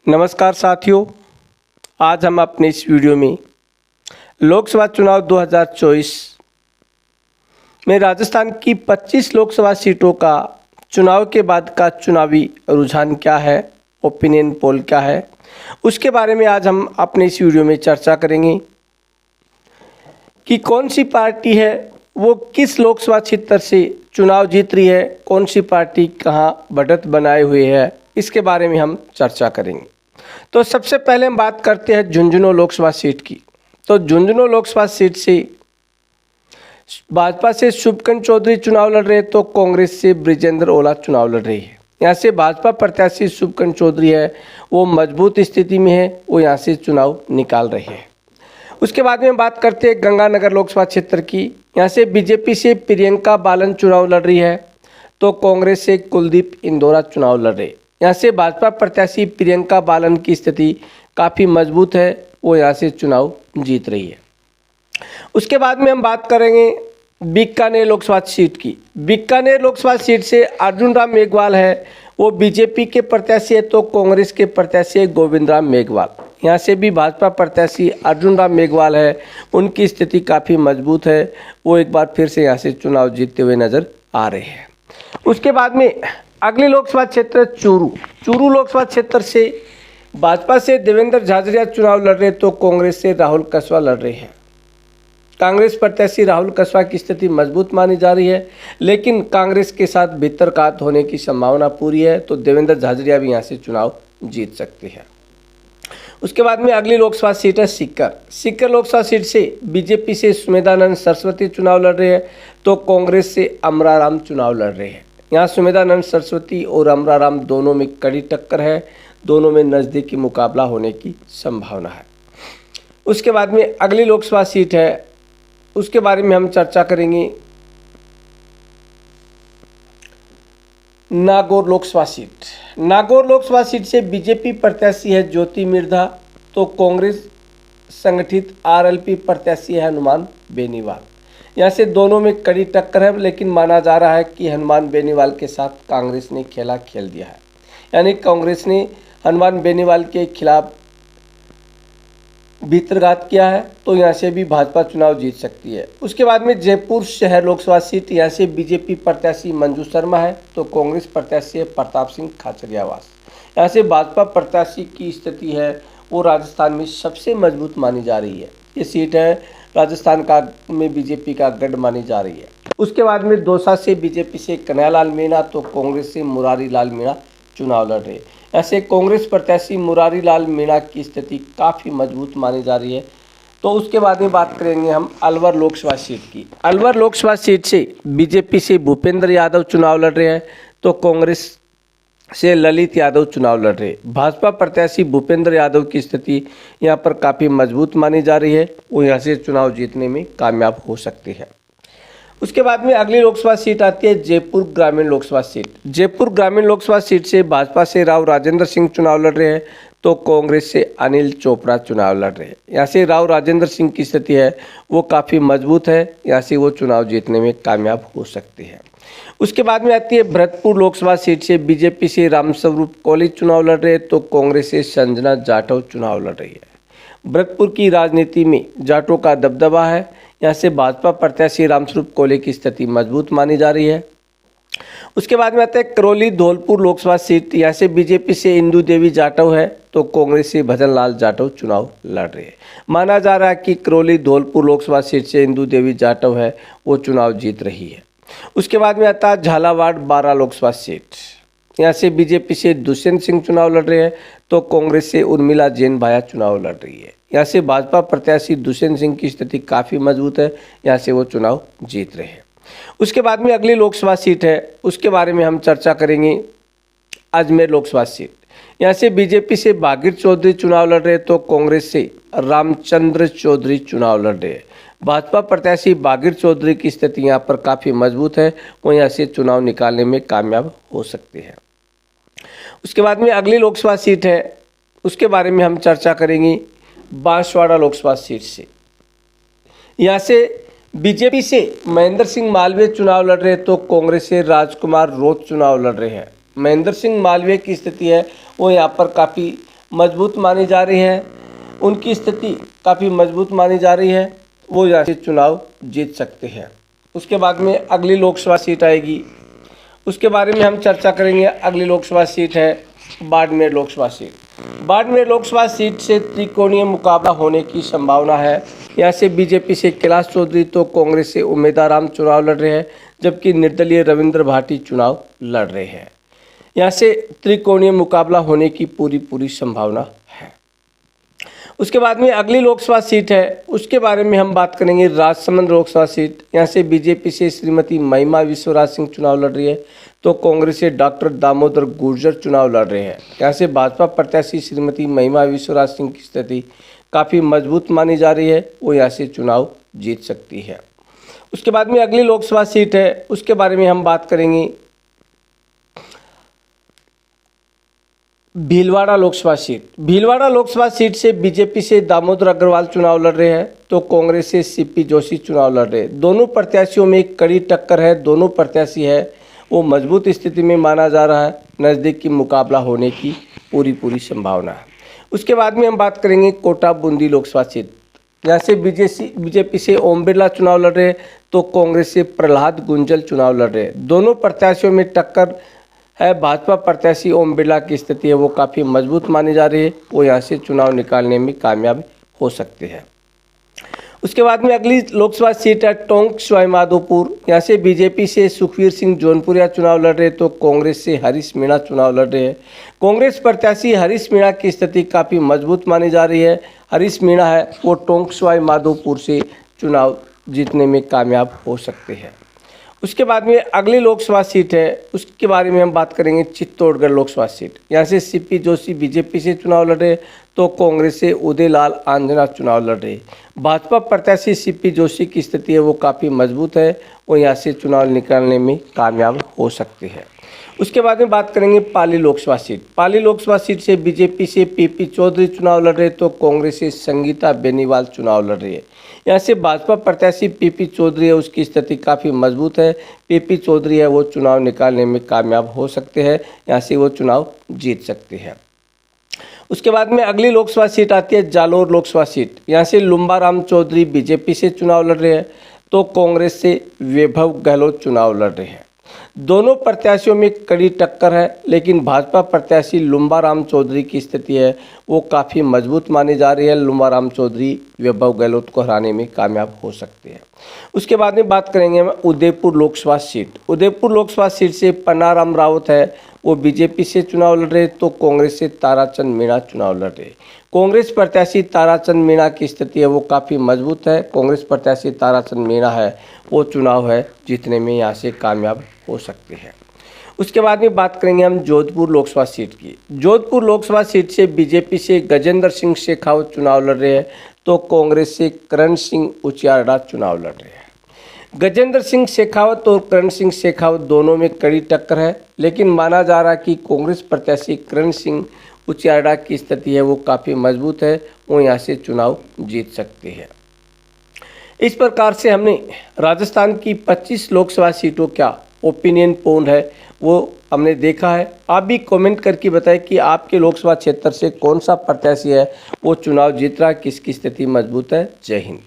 नमस्कार साथियों, आज हम अपने इस वीडियो में लोकसभा चुनाव 2024 में राजस्थान की 25 लोकसभा सीटों का चुनाव के बाद का चुनावी रुझान क्या है, ओपिनियन पोल क्या है, उसके बारे में आज हम अपने इस वीडियो में चर्चा करेंगे कि कौन सी पार्टी है वो किस लोकसभा क्षेत्र से चुनाव जीत रही है, कौन सी पार्टी कहाँ बढ़त बनाए हुए है, इसके बारे में हम चर्चा करेंगे। तो सबसे पहले हम बात करते हैं झुंझुनू लोकसभा सीट की। तो झुंझुनू लोकसभा सीट से भाजपा से शुभकंठ चौधरी चुनाव लड़ रहे, तो कांग्रेस से ब्रिजेंद्र ओला चुनाव लड़ रही है। यहाँ से भाजपा प्रत्याशी शुभकंठ चौधरी है, वो मजबूत स्थिति में है, वो यहाँ से चुनाव निकाल रहे हैं। उसके बाद में हम बात करते हैं गंगानगर लोकसभा क्षेत्र की। यहाँ से बीजेपी से प्रियंका बालन चुनाव लड़ रही है, तो कांग्रेस से कुलदीप इंदौरा चुनाव लड़ रहे। यहाँ से भाजपा प्रत्याशी प्रियंका बालन की स्थिति काफ़ी मजबूत है, वो यहाँ से चुनाव जीत रही है। उसके बाद में हम बात करेंगे बीकानेर लोकसभा सीट की। बीकानेर लोकसभा सीट से अर्जुन राम मेघवाल है, वो बीजेपी के प्रत्याशी है, तो कांग्रेस के प्रत्याशी है गोविंद राम मेघवाल। यहाँ से भी भाजपा प्रत्याशी अर्जुन राम मेघवाल है, उनकी स्थिति काफ़ी मजबूत है, वो एक बार फिर से यहाँ से चुनाव जीतते हुए नजर आ रहे हैं। उसके बाद में अगली लोकसभा क्षेत्र चूरू लोकसभा क्षेत्र से भाजपा से देवेंद्र झाझड़िया चुनाव लड़ रहे, तो कांग्रेस से राहुल कसवा लड़ रहे हैं। कांग्रेस प्रत्याशी राहुल कसवा की स्थिति मजबूत मानी जा रही है, लेकिन कांग्रेस के साथ भितरघात होने की संभावना पूरी है, तो देवेंद्र झाझड़िया भी यहाँ से चुनाव जीत सकते हैं। उसके बाद में अगली लोकसभा सीट है सीकर लोकसभा सीट से बीजेपी से सुमेधानंद सरस्वती चुनाव लड़ रहे हैं, तो कांग्रेस से अमराराम चुनाव लड़ रहे हैं। यहाँ सुमेधानंद सरस्वती और अमराराम दोनों में कड़ी टक्कर है, दोनों में नज़दीकी मुकाबला होने की संभावना है। उसके बाद में अगली लोकसभा सीट है, उसके बारे में हम चर्चा करेंगे नागौर लोकसभा सीट। नागौर लोकसभा सीट से बीजेपी प्रत्याशी है ज्योति मिर्धा, तो कांग्रेस संगठित आरएलपी प्रत्याशी है हनुमान बेनीवाल। यहाँ से दोनों में कड़ी टक्कर है, लेकिन माना जा रहा है कि हनुमान बेनीवाल के साथ कांग्रेस ने खेला खेल दिया है, यानी कांग्रेस ने हनुमान बेनीवाल के खिलाफ भितरघात किया है, तो यहाँ से भी भाजपा चुनाव जीत सकती है। उसके बाद में जयपुर शहर लोकसभा सीट, यहाँ से बीजेपी प्रत्याशी मंजू शर्मा है, तो कांग्रेस प्रत्याशी है प्रताप सिंह खाचरियावास। यहाँ से भाजपा प्रत्याशी की स्थिति है वो राजस्थान में सबसे मजबूत मानी जा रही है। ये सीट है राजस्थान का में बीजेपी का गढ़ मानी जा रही है। उसके बाद में दौसा से बीजेपी से कन्हैयालाल मीणा, तो कांग्रेस से मुरारी लाल मीणा चुनाव लड़ रहे। ऐसे कांग्रेस प्रत्याशी मुरारी लाल मीणा की स्थिति काफ़ी मजबूत मानी जा रही है। तो उसके बाद में बात करेंगे हम अलवर लोकसभा सीट की। अलवर लोकसभा सीट से बीजेपी से भूपेंद्र यादव चुनाव लड़ रहे हैं, तो कांग्रेस से ललित यादव चुनाव लड़ रहे। भाजपा प्रत्याशी भूपेंद्र यादव की स्थिति यहाँ पर काफ़ी मजबूत मानी जा रही है, वो यहाँ से चुनाव जीतने में कामयाब हो सकते हैं। उसके बाद में अगली लोकसभा सीट आती है जयपुर ग्रामीण लोकसभा सीट। जयपुर ग्रामीण लोकसभा सीट से भाजपा से राव राजेंद्र सिंह चुनाव लड़ रहे हैं, तो कांग्रेस से अनिल चोपड़ा चुनाव लड़ रहे हैं। यहाँ से राव राजेंद्र सिंह की स्थिति है वो काफ़ी मजबूत है, यहाँ से वो चुनाव जीतने में कामयाब हो सकते हैं। उसके बाद में आती है भरतपुर लोकसभा सीट से बीजेपी से रामस्वरूप कॉलेज चुनाव लड़ रहे हैं, तो कांग्रेस से संजना जाटव चुनाव लड़ रही है। भरतपुर की राजनीति में जाटों का दबदबा है, यहाँ से भाजपा प्रत्याशी रामस्वरूप कोले की स्थिति मजबूत मानी जा रही है। उसके बाद में आता है करौली धौलपुर लोकसभा सीट, यहाँ से बीजेपी से इंदू देवी जाटव है, तो कांग्रेस से भजन लाल जाटव चुनाव लड़ रहे हैं। माना जा रहा है कि करौली धौलपुर लोकसभा सीट से इंदू देवी जाटव है वो चुनाव जीत रही है। उसके बाद में आता है झालावाड़ बारां लोकसभा सीट, यहाँ से बीजेपी से दुष्यंत सिंह चुनाव लड़ रहे हैं, तो कांग्रेस से उर्मिला जैन भाया चुनाव लड़ रही है। यहाँ से भाजपा प्रत्याशी दुष्यंत सिंह की स्थिति काफ़ी मजबूत है, यहाँ से वो चुनाव जीत रहे हैं। उसके बाद में अगली लोकसभा सीट है, उसके बारे में हम चर्चा करेंगे अजमेर लोकसभा सीट। यहाँ से बीजेपी से भागीर चौधरी चुनाव लड़ रहे, तो कांग्रेस से रामचंद्र चौधरी चुनाव लड़ रहे हैं। भाजपा प्रत्याशी भागीर चौधरी की स्थिति यहाँ पर काफ़ी मजबूत है, वो यहाँ से चुनाव निकालने में कामयाब हो सकते हैं। उसके बाद में अगली लोकसभा सीट है, उसके बारे में हम चर्चा करेंगे बांसवाड़ा लोकसभा सीट से। यहाँ से बीजेपी से महेंद्र सिंह मालवीय चुनाव लड़ रहे, तो कांग्रेस से राजकुमार रोत चुनाव लड़ रहे हैं। महेंद्र सिंह मालवीय की स्थिति है वो यहाँ पर काफ़ी मजबूत मानी जा रही है, उनकी स्थिति काफ़ी मजबूत मानी जा रही है, वो यहाँ से चुनाव जीत सकते हैं। उसके बाद में अगली लोकसभा सीट आएगी, उसके बारे में हम चर्चा करेंगे। अगली लोकसभा सीट है बाड़मेर लोकसभा सीट। बाड़मेर लोकसभा सीट से त्रिकोणीय मुकाबला होने की संभावना है। यहाँ से बीजेपी से कैलाश चौधरी तो कांग्रेस से उमेद आराम चुनाव लड़ रहे हैं, जबकि निर्दलीय रविंद्र भाटी चुनाव लड़ रहे हैं। यहाँ से त्रिकोणीय मुकाबला होने की पूरी संभावना है। उसके बाद में अगली लोकसभा सीट है, उसके बारे में हम बात करेंगे। राजसमंद लोकसभा सीट, यहाँ से बीजेपी से श्रीमती महिमा विश्वराज सिंह चुनाव लड़ रही है, तो कांग्रेस से डॉक्टर दामोदर गुर्जर चुनाव लड़ रहे हैं। यहाँ से भाजपा प्रत्याशी श्रीमती महिमा विश्वराज सिंह की स्थिति काफ़ी मजबूत मानी जा रही है, वो यहाँ से चुनाव जीत सकती है। उसके बाद में अगली लोकसभा सीट है, उसके बारे में हम बात करेंगे। भीलवाड़ा लोकसभा सीट। भीलवाड़ा लोकसभा सीट से बीजेपी से दामोदर अग्रवाल चुनाव लड़ रहे हैं, तो कांग्रेस से सीपी जोशी चुनाव लड़ रहे हैं। दोनों प्रत्याशियों में एक कड़ी टक्कर है। दोनों प्रत्याशी है वो मजबूत स्थिति में माना जा रहा है। नज़दीकी मुकाबला होने की पूरी संभावना है। उसके बाद में हम बात करेंगे कोटा बूंदी लोकसभा सीट। यहाँ से बीजेपी से ओम बिरला चुनाव लड़ रहे हैं, तो कांग्रेस से प्रहलाद गुंजल चुनाव लड़ रहे हैं। दोनों प्रत्याशियों में टक्कर है। भाजपा प्रत्याशी ओम बिरला की स्थिति है वो काफ़ी मजबूत मानी जा रही है, वो यहाँ से चुनाव निकालने में कामयाब हो सकते हैं। उसके बाद में अगली लोकसभा सीट है टोंक सवाई माधोपुर। यहाँ से बीजेपी से सुखवीर सिंह जौनपुरिया चुनाव लड़ रहे हैं, तो कांग्रेस से हरीश मीणा चुनाव लड़ रहे हैं। कांग्रेस प्रत्याशी हरीश मीणा की स्थिति काफ़ी मजबूत मानी जा रही है। हरीश मीणा है वो टोंक सवाई माधोपुर से चुनाव जीतने में कामयाब हो सकते हैं। उसके बाद में अगली लोकसभा सीट है, उसके बारे में हम बात करेंगे। चित्तौड़गढ़ लोकसभा सीट, यहाँ से सीपी जोशी बीजेपी से चुनाव लड़ रहे, तो कांग्रेस से उदयलाल आंजना चुनाव लड़ रहे। भाजपा प्रत्याशी सीपी जोशी की स्थिति है वो काफ़ी मजबूत है, वो यहाँ से चुनाव निकालने में कामयाब हो सकते हैं। उसके बाद में बात करेंगे पाली लोकसभा सीट। पाली लोकसभा सीट से बीजेपी से पीपी चौधरी चुनाव लड़ रहे, तो कांग्रेस से संगीता बेनीवाल चुनाव लड़ रही है। यहाँ से भाजपा प्रत्याशी पीपी चौधरी है, उसकी स्थिति काफ़ी मजबूत है। पीपी चौधरी है वो चुनाव निकालने में कामयाब हो सकते हैं, यहाँ से वो चुनाव जीत सकते हैं। उसके बाद में अगली लोकसभा सीट आती है जालोर लोकसभा सीट। यहाँ से लुम्बाराम चौधरी बीजेपी से चुनाव लड़ रहे हैं, तो कांग्रेस से वैभव गहलोत चुनाव लड़ रहे हैं। दोनों प्रत्याशियों में कड़ी टक्कर है, लेकिन भाजपा प्रत्याशी लुम्बाराम चौधरी की स्थिति है वो काफ़ी मजबूत मानी जा रही है। लुम्बाराम चौधरी वैभव गहलोत को हराने में कामयाब हो सकते हैं। उसके बाद में बात करेंगे हम उदयपुर लोकसभा सीट। उदयपुर लोकसभा सीट से पन्नाराम रावत है वो बीजेपी से चुनाव लड़ रहे, तो कांग्रेस से ताराचंद मीणा चुनाव लड़ रहे। कांग्रेस प्रत्याशी ताराचंद मीणा की स्थिति है वो काफ़ी मजबूत है। कांग्रेस प्रत्याशी ताराचंद मीणा है वो चुनाव है जीतने में यहाँ से कामयाब हो सकते हैं। उसके बाद में बात करेंगे हम जोधपुर लोकसभा सीट की। जोधपुर लोकसभा सीट से बीजेपी से गजेंद्र सिंह शेखावत चुनाव लड़ रहे हैं, तो कांग्रेस से करण सिंह उचियारडा चुनाव लड़ रहे हैं। गजेंद्र सिंह शेखावत और करण सिंह शेखावत दोनों में कड़ी टक्कर है, लेकिन माना जा रहा है कि कांग्रेस प्रत्याशी करण सिंह उचियारडा की स्थिति है वो काफ़ी मजबूत है, वो यहाँ से चुनाव जीत सकते हैं। इस प्रकार से हमने राजस्थान की 25 लोकसभा सीटों का ओपिनियन पोल है वो हमने देखा है। आप भी कमेंट करके बताएं कि आपके लोकसभा क्षेत्र से कौन सा प्रत्याशी है वो चुनाव जीत रहा है, किसकी स्थिति मजबूत है। जय हिंद।